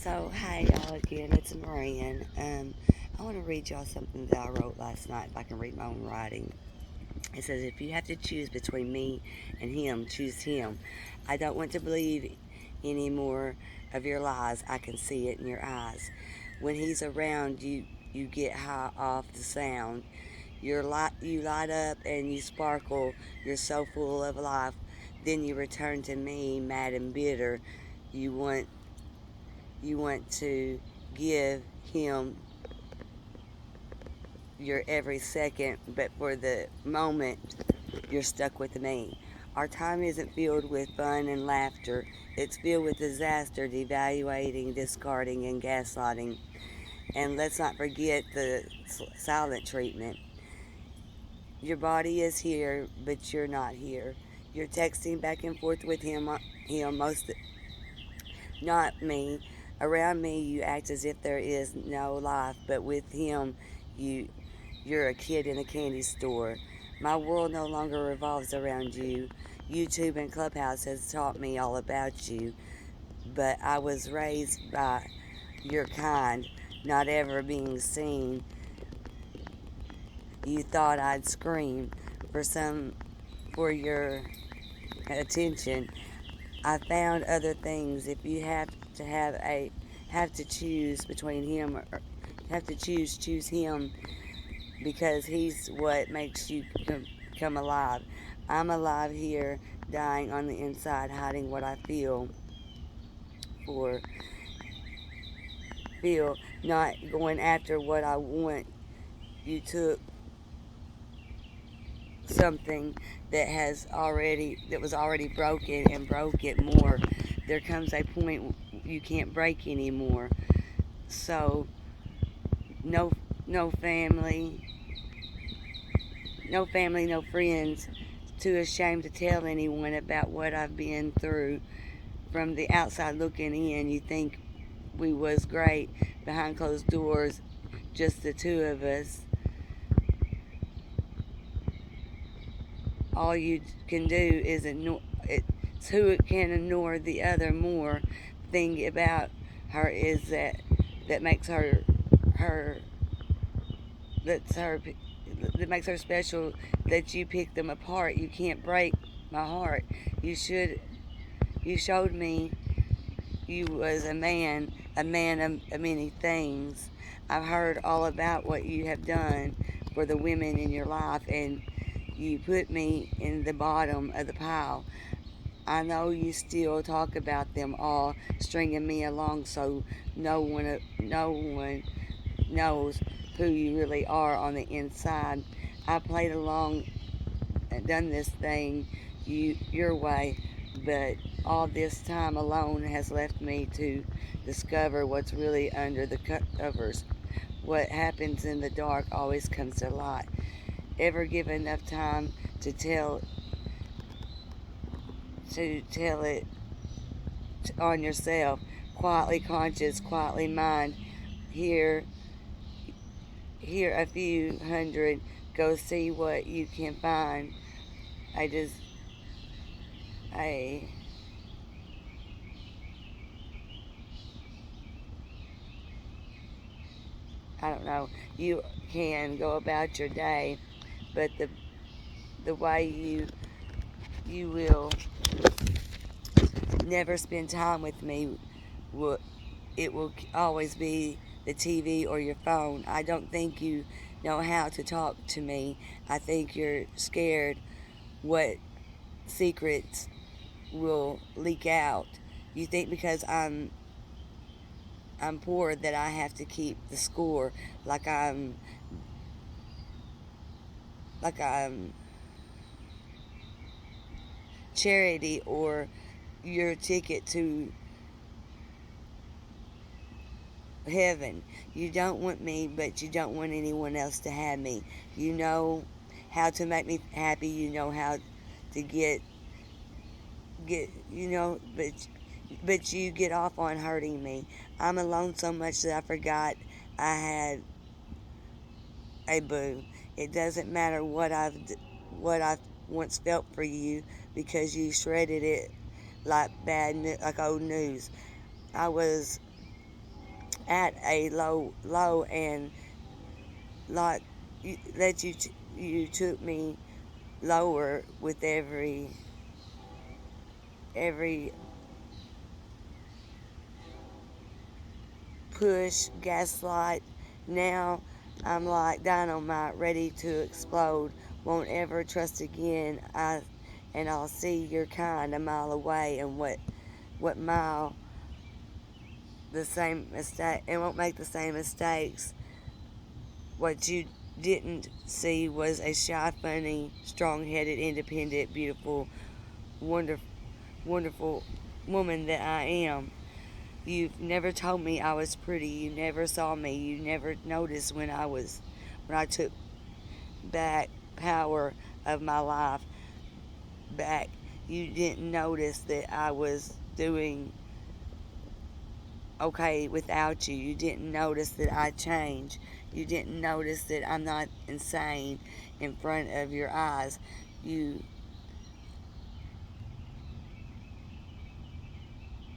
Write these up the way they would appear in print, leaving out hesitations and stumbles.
So, hi y'all again, it's Marian. I want to read y'all something that I wrote last night if I can read my own writing. It says, if you have to choose between me and him, choose him. I don't want to believe any more of your lies. I can see it in your eyes. When he's around, you get high off the sound. You light up and you sparkle. You're so full of life. Then you return to me, mad and bitter. You want you want to give him your every second, but for the moment, you're stuck with me. Our time isn't filled with fun and laughter. It's filled with disaster, devaluating, discarding, and gaslighting. And let's not forget the silent treatment. Your body is here, but you're not here. You're texting back and forth with him most, not me. Around me, you act as if there is no life, but with him, you you're a kid in a candy store. My world no longer revolves around you. YouTube and Clubhouse has taught me all about you, but I was raised by your kind, not ever being seen. You thought I'd scream for your attention. I found other things. If you have to choose between him or have to choose him because he's what makes you come alive. I'm alive here, dying on the inside, hiding what I for feel, not going after what I want. You took something that was already broken and broke it more. There comes a point you can't break anymore. So no no family, no friends, too ashamed to tell anyone about what I've been through. From the outside looking in, you think we was great behind closed doors, just the two of us. All you can do is ignore it. Who can ignore the other more. Thing about her is that makes her that's her that makes her special. That you pick them apart. You can't break my heart. You showed me you was a man of many things. I've heard all about what you have done for the women in your life, and you put me in the bottom of the pile. I know you still talk about them all, stringing me along so no one knows who you really are on the inside. I played along and done this thing your way, but all this time alone has left me to discover what's really under the covers. What happens in the dark always comes to light. Ever give enough time to tell it on yourself? Quietly conscious, quietly mind. Here, here a few hundred. Go see what you can find. I just, I, I don't know. You can go about your day, but the way you will never spend time with me, will it will always be the TV or your phone. I don't think you know how to talk to me. I think you're scared what secrets will leak out. You think because I'm poor that I have to keep the score like I'm charity or your ticket to heaven. You don't want me, but you don't want anyone else to have me. You know how to make me happy. You know how to get but you get off on hurting me. I'm alone so much that I forgot I had a boo. It doesn't matter what I've once felt for you because you shredded it like like old news. I was at a low, and like that you took me lower with every push, gaslight. Now I'm like dynamite, ready to explode. Won't ever trust again. And I'll see your kind a mile away, and what mile the same mistake, and won't make the same mistakes. What you didn't see was a shy, funny, strong-headed, independent, beautiful, wonderful, wonderful woman that I am. You've never told me I was pretty. You never saw me. You never noticed when I took back power of my life back. You didn't notice that I was doing okay without you. You didn't notice that I changed. You didn't notice that I'm not insane in front of your eyes. You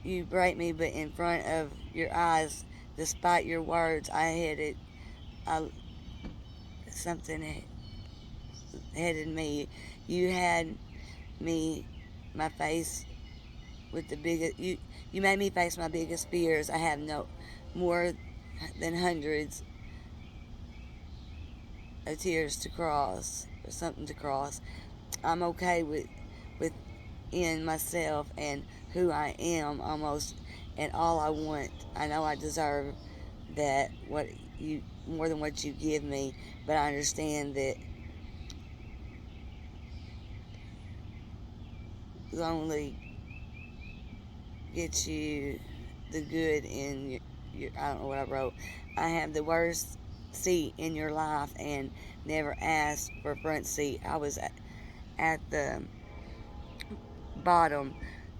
you break me, but in front of your eyes, despite your words, I something headed me. You had me, my face with the biggest. You made me face my biggest fears. I have no more than hundreds of tears to cross, or something to cross. I'm okay with in myself and who I am almost, and all I want. I know I deserve that what you more than what you give me, but I understand that lonely gets you the good in your I don't know what I wrote. I have the worst seat in your life and never asked for front seat. I was at the bottom,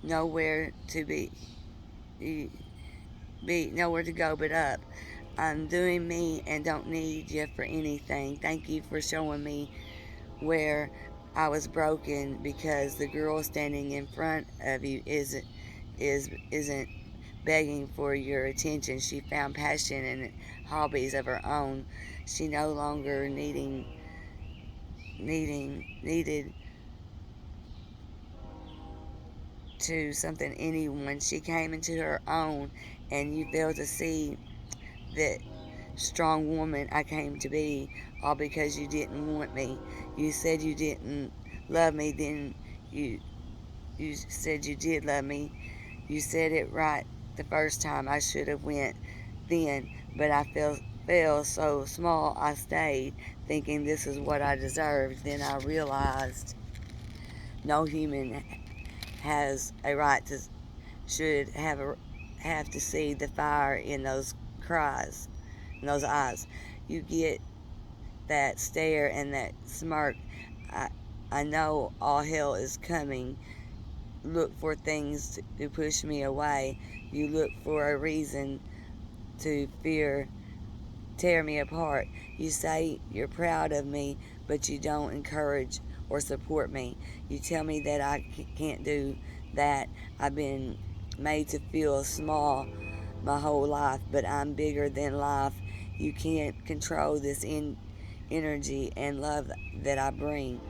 nowhere to be nowhere to go but up. I'm doing me and don't need you for anything. Thank you for showing me where I was broken, because the girl standing in front of you isn't begging for your attention. She found passion and hobbies of her own. She no longer needed to something anyone. She came into her own, and you failed to see that strong woman I came to be, all because you didn't want me. You said you didn't love me, then you you said you did love me. You said it right the first time. I should have went then, but I felt so small I stayed, thinking this is what I deserved. Then I realized no human has a right to should have to see the fire in those cries, in those eyes. You get that stare and that smirk. I I know all hell is coming. Look for things to push me away. You look for a reason to tear me apart. You say you're proud of me, but you don't encourage or support me. You tell me that I can't do that. I've been made to feel small my whole life, but I'm bigger than life. You can't control this energy and love that I bring.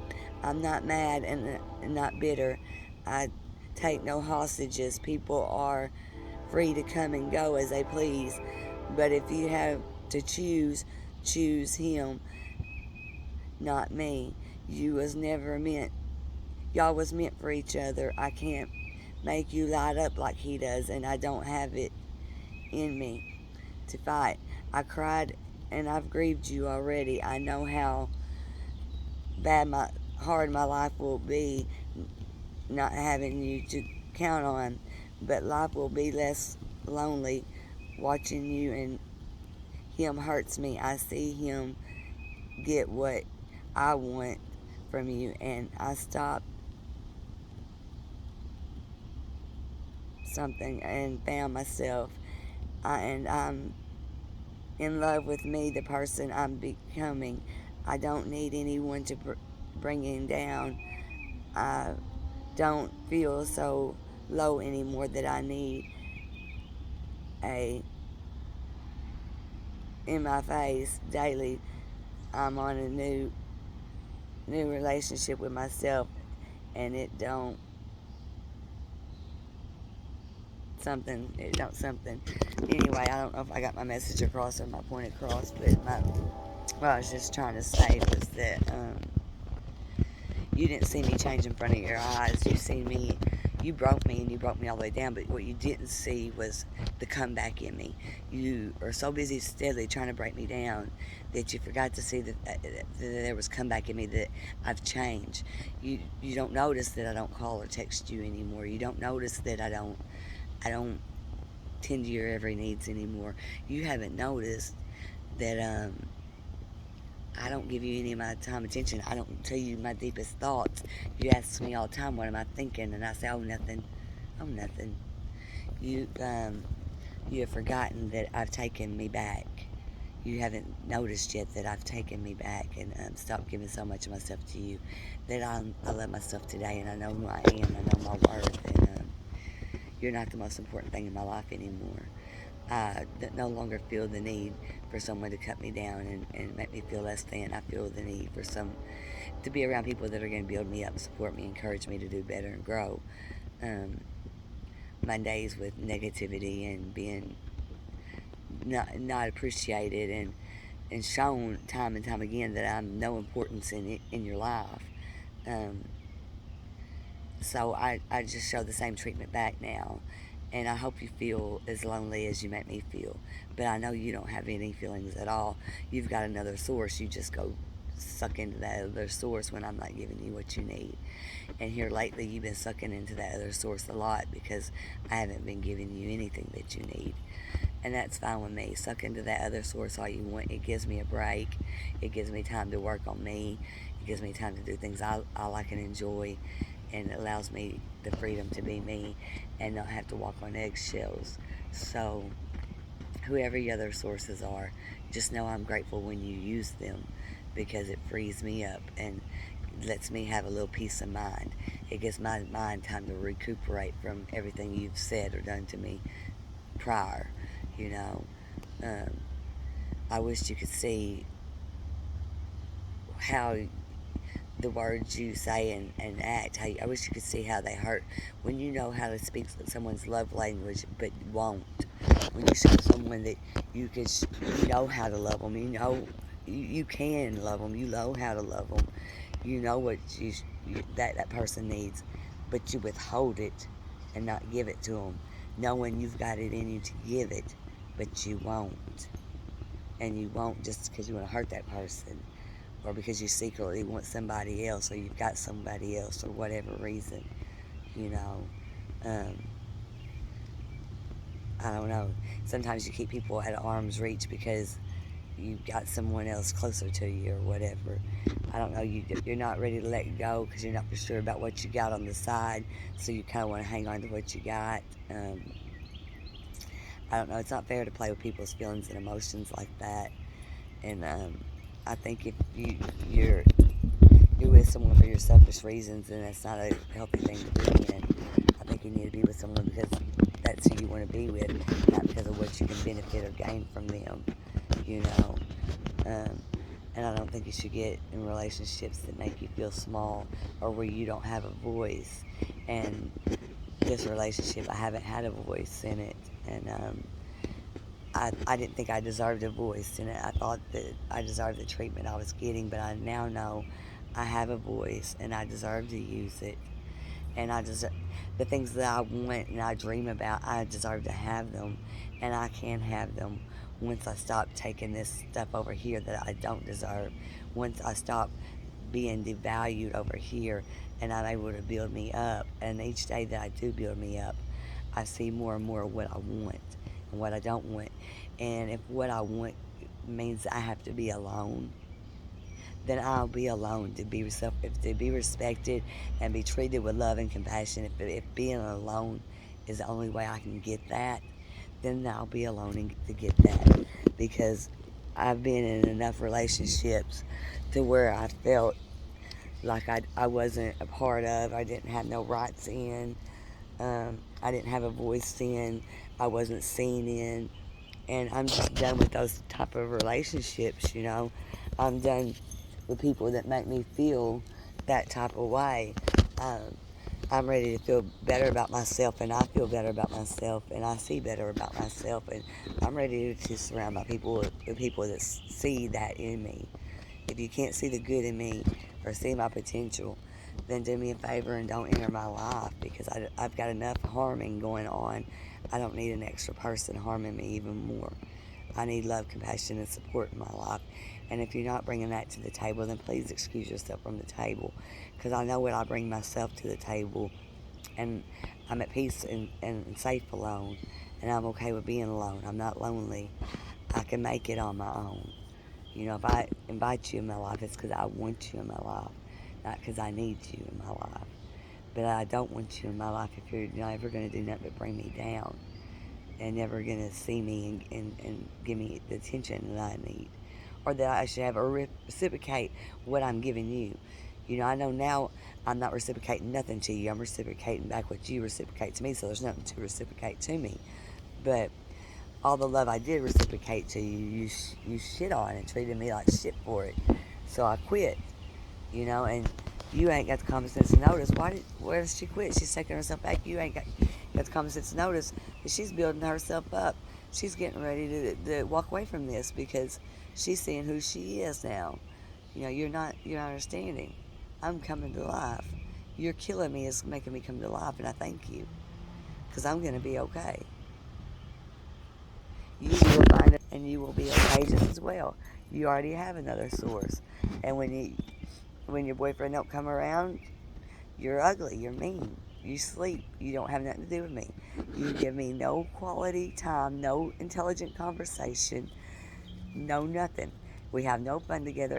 I'm not mad and not bitter. I take no hostages. People are free to come and go as they please. But if you have to choose him, not me. You was never meant. Y'all was meant for each other. I can't make you light up like he does, and I don't have it in me to fight. I cried and I've grieved you already. I know how hard my life will be not having you to count on, but life will be less lonely watching you, and him hurts me. I see him get what I want from you, and I stop something and found myself, and I'm in love with me, the person I'm becoming. I don't need anyone to bring him down. I don't feel so low anymore that I need a in my face daily. I'm on a new relationship with myself, and it don't something. Anyway, I don't know if I got my message across or my point across, but what I was just trying to say was that you didn't see me change in front of your eyes. You broke me, and you broke me all the way down, but what you didn't see was the comeback in me. You are so busy steadily trying to break me down that you forgot to see that there was comeback in me, that I've changed. You don't notice that I don't call or text you anymore. You don't notice that I don't tend to your every needs anymore. You haven't noticed that I don't give you any of my time attention. I don't tell you my deepest thoughts. You ask me all the time, what am I thinking? And I say, oh, nothing. Oh, nothing. You, um, you have forgotten that I've taken me back. You haven't noticed yet that I've taken me back and stopped giving so much of myself to you. That I love myself today, and I know who I am. I know my worth, and you're not the most important thing in my life anymore. I no longer feel the need for someone to cut me down and make me feel less than. I feel the need for to be around people that are going to build me up, support me, encourage me to do better and grow. Um, my days with negativity and being not appreciated and shown time and time again that I'm no importance in your life. Um, so I just show the same treatment back now. And I hope you feel as lonely as you make me feel. But I know you don't have any feelings at all. You've got another source. You just go suck into that other source when I'm not giving you what you need. And here lately, you've been sucking into that other source a lot because I haven't been giving you anything that you need. And that's fine with me. Suck into that other source all you want. It gives me a break. It gives me time to work on me. It gives me time to do things I like and enjoy. And it allows me the freedom to be me and not have to walk on eggshells. So, whoever your other sources are, just know I'm grateful when you use them because it frees me up and lets me have a little peace of mind. It gives my mind time to recuperate from everything you've said or done to me prior, you know. Um, I wish you could see how the words you say and act, I wish you could see how they hurt. When you know how to speak someone's love language, but you won't. When you show someone that you know how to love them, you can love them, you know how to love them, you know what that person needs, but you withhold it and not give it to them, knowing you've got it in you to give it, but you won't. And you won't just because you want to hurt that person or because you secretly want somebody else or you've got somebody else or whatever reason, you know. Um, I don't know. Sometimes you keep people at arm's reach because you've got someone else closer to you or whatever. I don't know. You're not ready to let go because you're not for sure about what you got on the side, so you kind of want to hang on to what you got. I don't know. It's not fair to play with people's feelings and emotions like that. And I think if you're with someone for your selfish reasons, and that's not a healthy thing to be in. I think you need to be with someone because that's who you want to be with, not because of what you can benefit or gain from them, you know. Um, and I don't think you should get in relationships that make you feel small or where you don't have a voice. And this relationship, I haven't had a voice in it, and I didn't think I deserved a voice in it. I thought that I deserved the treatment I was getting, but I now know I have a voice and I deserve to use it. And I deserve the things that I want and I dream about, I deserve to have them, and I can have them once I stop taking this stuff over here that I don't deserve. Once I stop being devalued over here and I'm able to build me up. And each day that I do build me up, I see more and more what I want and what I don't want. And if what I want means I have to be alone, then I'll be alone to be respected and be treated with love and compassion. If being alone is the only way I can get that, then I'll be alone to get that. Because I've been in enough relationships to where I felt like I wasn't a part of, I didn't have no rights in, I didn't have a voice in, I wasn't seen in, And I'm just done with those type of relationships, I'm done with people that make me feel that type of way. Um, I'm ready to feel better about myself, and I feel better about myself, and I see better about myself, and I'm ready to surround my people with people that see that in me. If you can't see the good in me or see my potential, then do me a favor and don't enter my life, because I've got enough harming going on. I don't need an extra person harming me even more. I need love, compassion, and support in my life. And if you're not bringing that to the table, then please excuse yourself from the table, because I know what I bring myself to the table, and I'm at peace and safe alone, and I'm okay with being alone. I'm not lonely. I can make it on my own. If I invite you in my life, it's because I want you in my life, not because I need you in my life. But I don't want you in my life if you're never going to do nothing but bring me down, and never going to see me and give me the attention that I need, or that I should have or reciprocate what I'm giving you. I know now I'm not reciprocating nothing to you. I'm reciprocating back what you reciprocate to me, so there's nothing to reciprocate to me. But all the love I did reciprocate to you, you shit on and treated me like shit for it. So I quit, and you ain't got the common sense to notice. Where does she quit? She's taking herself back. You ain't got the common sense to notice that she's building herself up. She's getting ready to walk away from this because she's seeing who she is now. You're not understanding. I'm coming to life. You're killing me is making me come to life, and I thank you, because I'm going to be okay. You will find it, and you will be okay just as well. You already have another source. And when your boyfriend don't come around, you're ugly, you're mean, you sleep, you don't have nothing to do with me. You give me no quality time, no intelligent conversation, no nothing. We have no fun together.